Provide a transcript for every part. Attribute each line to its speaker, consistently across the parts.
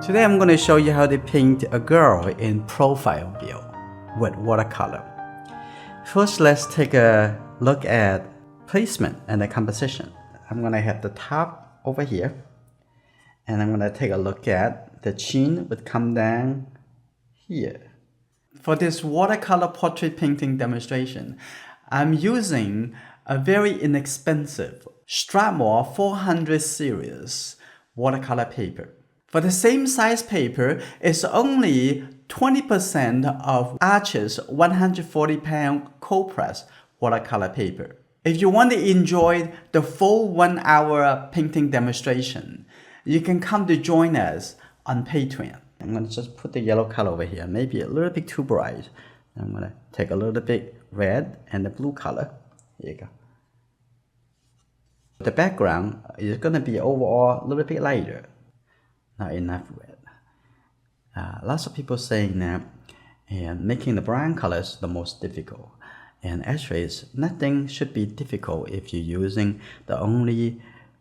Speaker 1: Today I'm going to show you how to paint a girl in profile view with watercolor. First, let's take a look at placement and the composition. I'm going to have the top over here, and I'm going to take a look at the chin would come down here. For this watercolor portrait painting demonstration, I'm using a very inexpensive Strathmore 400 series watercolor paper. For the same size paper, it's only 20% of Arch's 140-pound cold press watercolor paper. If you want to enjoy the full 1-hour painting demonstration, you can come to join us on Patreon. I'm going to just put the yellow color over here, maybe a little bit too bright. I'm going to take a little bit red and the blue color. Here you go. The background is going to be overall a little bit lighter. Not enough red. Lots of people saying that and making the brown colors the most difficult. And actually, nothing should be difficult if you're using the only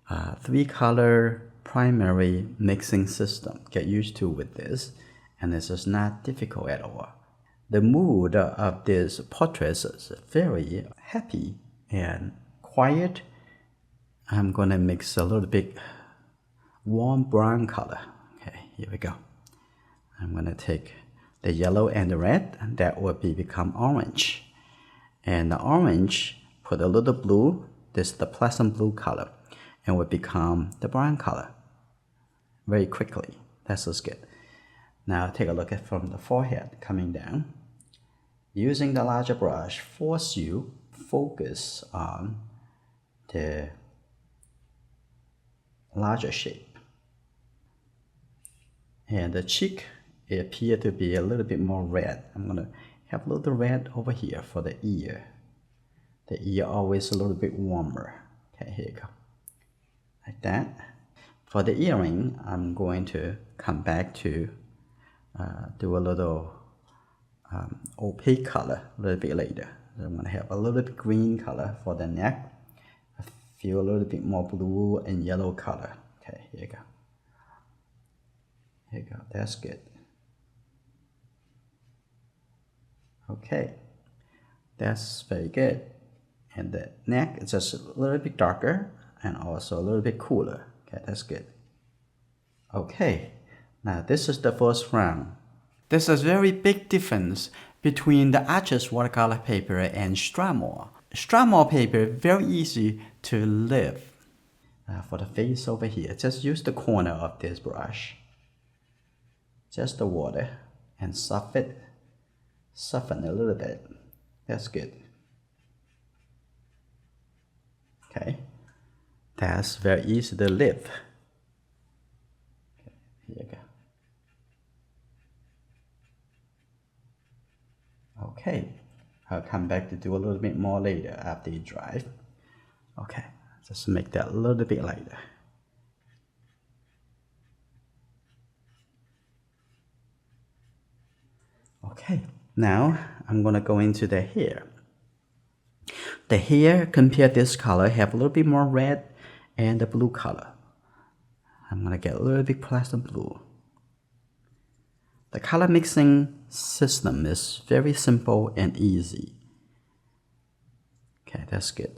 Speaker 1: 3-color primary mixing system. Get used to with this, and this is not difficult at all. The mood of this portrait is very happy and quiet. I'm gonna mix a little bit warm brown color. Okay, here we go. I'm going to take the yellow and the red, and that will become orange. And the orange, put a little blue, this is the pleasant blue color, and will become the brown color very quickly. That's just good. Now take a look at from the forehead coming down. Using the larger brush, force you focus on the larger shape. And the cheek appear to be a little bit more red. I'm going to have a little red over here for the ear. The ear always a little bit warmer. Okay, here you go. Like that. For the earring, I'm going to come back to do a little opaque color a little bit later. So I'm going to have a little bit green color for the neck. I feel a little bit more blue and yellow color. Okay, here you go. Here you go, that's good. Okay, that's very good. And the neck is just a little bit darker and also a little bit cooler. Okay, that's good. Okay, now this is the first round. There's a very big difference between the Arches watercolor paper and Strathmore. Strathmore paper, very easy to lift. For the face over here, just use the corner of this brush. Just the water and soften a little bit. That's good. Okay, that's very easy to lift. Okay, here you go. Okay, I'll come back to do a little bit more later after you dry. Okay, just make that a little bit lighter. Okay, now I'm gonna go into the hair. The hair, compared this color, have a little bit more red and the blue color. I'm gonna get a little bit pleasant blue. The color mixing system is very simple and easy. Okay, that's good.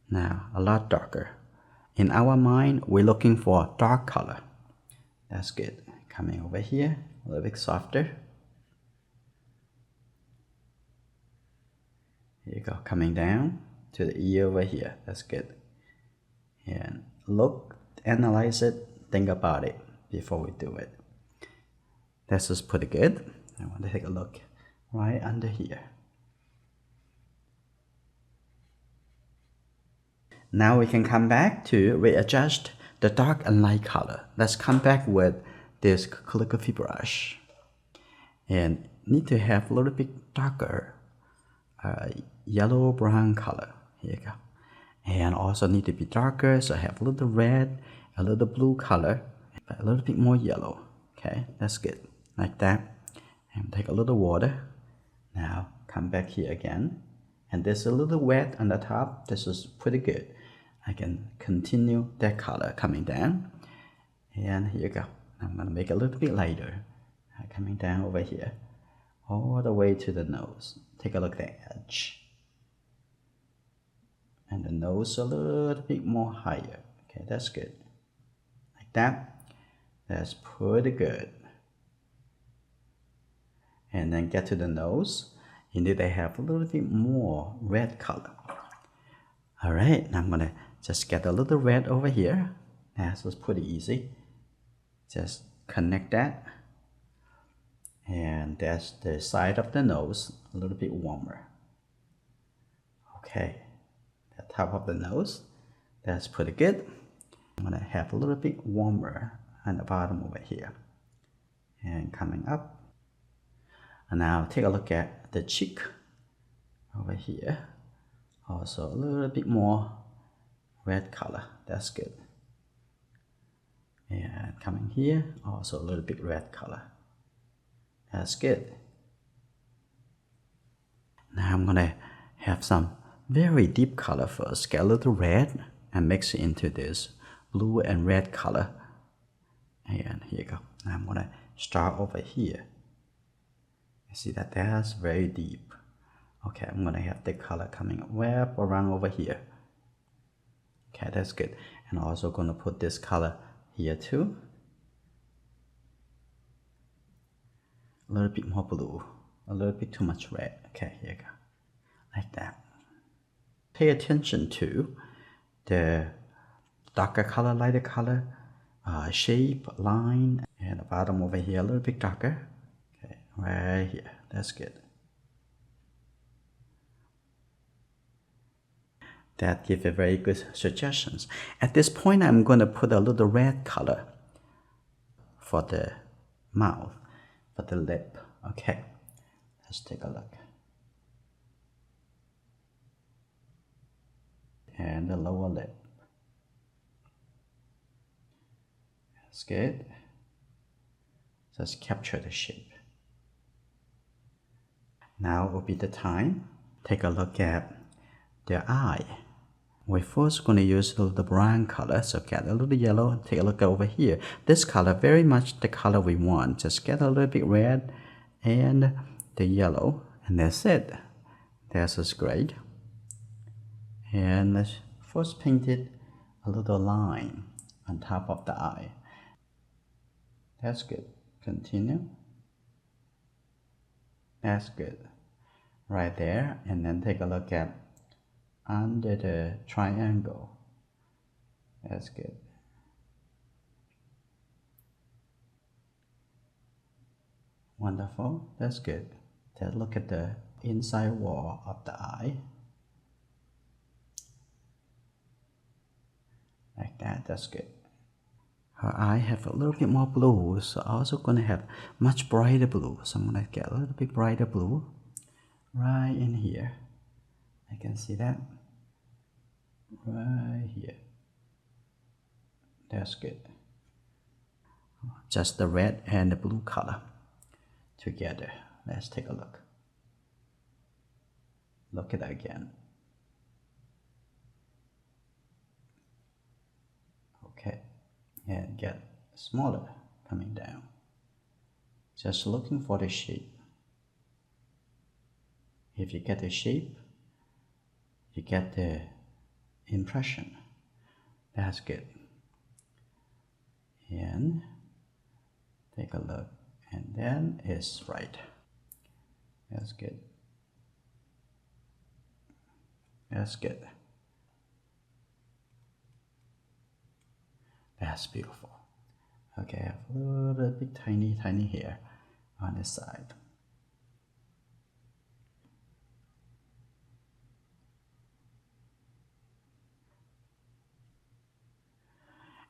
Speaker 1: Now, a lot darker. In our mind, we're looking for dark color. That's good. Coming over here, a little bit softer. Here you go, coming down to the ear over here. That's good. And look, analyze it, think about it before we do it. That's just pretty good. I want to take a look right under here. Now we can come back to readjust the dark and light color. Let's come back with this calligraphy brush. And need to have a little bit darker yellow brown color. Here you go. And also need to be darker, so I have a little red, a little blue color, a little bit more yellow. Okay, that's good. Like that. And take a little water. Now come back here again. And there's a little wet on the top. This is pretty good. I can continue that color coming down. And here you go. I'm going to make it a little bit lighter. Coming down over here, all the way to the nose. Take a look at the edge. And the nose a little bit more higher. Okay, that's good. Like that. That's pretty good. And then get to the nose. You need to have a little bit more red color. All right, now I'm gonna just get a little red over here. That's pretty easy. Just connect that. And that's the side of the nose, a little bit warmer. Okay, the top of the nose, that's pretty good. I'm gonna have a little bit warmer on the bottom over here. And coming up. And now take a look at the cheek over here. Also a little bit more red color, that's good. And coming here, also a little bit red color. That's good. Now I'm gonna have some very deep color first. Get a little red and mix it into this blue and red color. And here you go. Now I'm gonna start over here. You see that that's very deep. Okay, I'm gonna have the color coming wrap around over here. Okay, that's good. And also gonna put this color here too. A little bit more blue, a little bit too much red. Okay, here you go, like that. Pay attention to the darker color, lighter color, shape, line, and the bottom over here a little bit darker. Okay, right here, that's good. That gives a very good suggestions. At this point, I'm going to put a little red color for the mouth, for the lip. Okay, let's take a look. And the lower lip. That's good. Just capture the shape. Now will be the time. Take a look at the eye. We're first going to use the brown color, so get a little yellow. Take a look over here. This color, very much the color we want. Just get a little bit red and the yellow, and that's it. That's just great. And let's first paint it a little line on top of the eye. That's good. Continue. That's good. Right there, and then take a look at under the triangle. That's good. Wonderful. That's good. Take a look at the inside wall of the eye. Like that. That's good. Her eye have a little bit more blue, so also gonna have much brighter blue. So I'm gonna get a little bit brighter blue right in here. I can see that right here. That's good. Just the red and the blue color together. Let's take a look. Look at that again. Okay, and get smaller coming down. Just looking for the shape. If you get the shape, you get the impression. That's good. And take a look, and then it's right. That's good. That's good. That's beautiful. Okay, I have a little bit tiny hair on this side.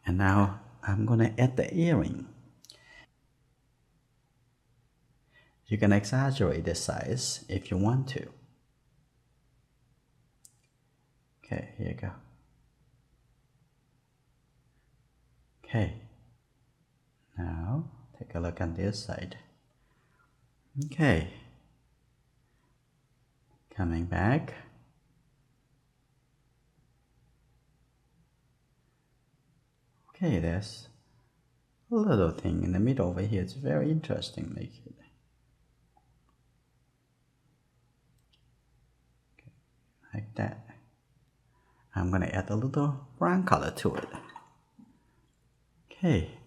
Speaker 1: And now I'm gonna add the earring. You can exaggerate the size if you want to. Okay, here you go. Okay, now take a look on this side. Okay, coming back. Okay, that's little thing in the middle over here. It's very interesting. Make it. Okay, like that. I'm gonna add a little brown color to it. Okay,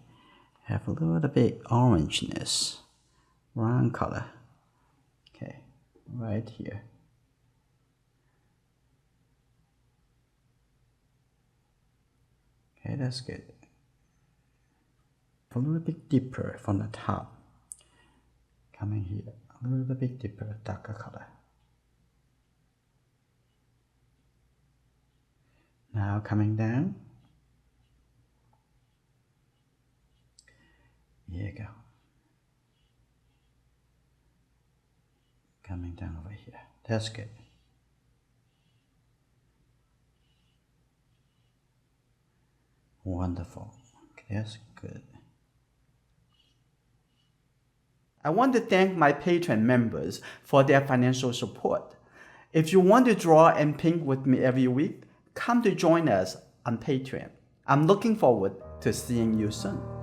Speaker 1: have a little bit orangeness, brown color. Okay, right here. Okay, that's good. A little bit deeper from the top. Coming here, a little bit deeper, darker color. Now coming down. Here you go. Coming down over here. That's good. Wonderful. Okay, that's good. I want to thank my Patreon members for their financial support. If you want to draw and paint with me every week, come to join us on Patreon. I'm looking forward to seeing you soon.